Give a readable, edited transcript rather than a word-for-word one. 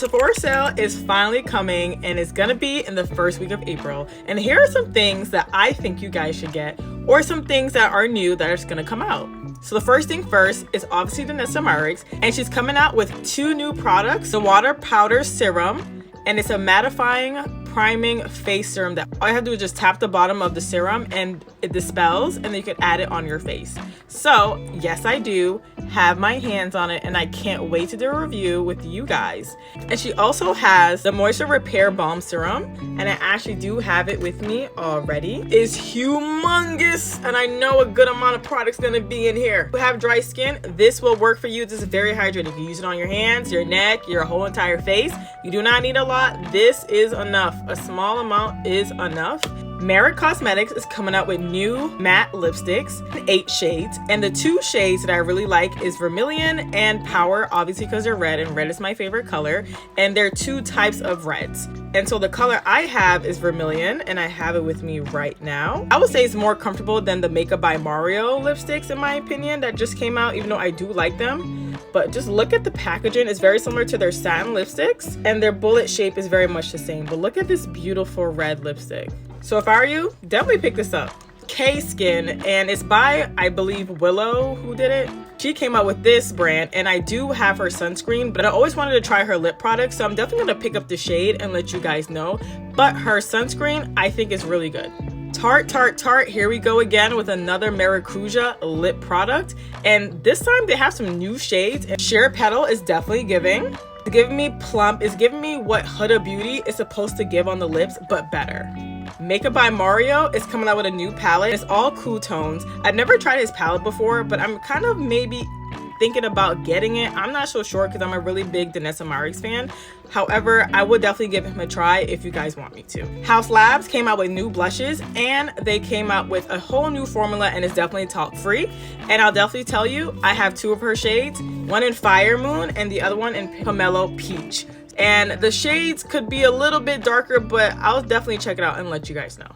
Sephora sale is finally coming and it's gonna be in the first week of April. And here are some things that I think you guys should get, or some things that are new that are just gonna come out. So the first thing first is obviously the Danessa Myricks, and she's coming out with 2 new products. The Water Powder Serum, and it's a mattifying priming face serum that all you have to do is just tap the bottom of the serum and it dispels, and then you can add it on your face. So yes, I do have my hands on it and I can't wait to do a review with you guys. And she also has the Moisture Repair Balm Serum, and I actually do have it with me already. It's humongous, and I know a good amount of product's gonna be in here. If you have dry skin, this will work for you. This is very hydrating. You use it on your hands, your neck, your whole entire face. You do not need a lot. This is enough. A small amount is enough. Merit Cosmetics is coming out with new matte lipsticks, 8 shades, and the 2 shades that I really like is Vermilion and Power, obviously because they're red, and red is my favorite color, and they're 2 types of reds. And so the color I have is Vermilion, and I have it with me right now. I would say it's more comfortable than the Makeup by Mario lipsticks in my opinion that just came out, even though I do like them. But just look at the packaging. It's very similar to their satin lipsticks, and their bullet shape is very much the same. But look at this beautiful red lipstick. So if I were you, definitely pick this up. K-Skin, and it's by, I believe, Willow who did it. She came out with this brand, and I do have her sunscreen, but I always wanted to try her lip product, so I'm definitely gonna pick up the shade and let you guys know. But her sunscreen, I think, is really good. Tarte, here we go again with another Maracuja lip product, and this time they have some new shades, and Sheer Petal is definitely giving. It's giving me plump, it's giving me what Huda Beauty is supposed to give on the lips, but better. Makeup by Mario is coming out with a new palette. It's all cool tones. I've never tried his palette before, but I'm kind of maybe thinking about getting it. I'm not so sure because I'm a really big Danessa Myricks fan. However, I would definitely give him a try if you guys want me to. House Labs came out with new blushes, and they came out with a whole new formula, and it's definitely talc free. And I'll definitely tell you, I have 2 of her shades, one in Fire Moon and the other one in Pomelo Peach. And the shades could be a little bit darker, but I'll definitely check it out and let you guys know.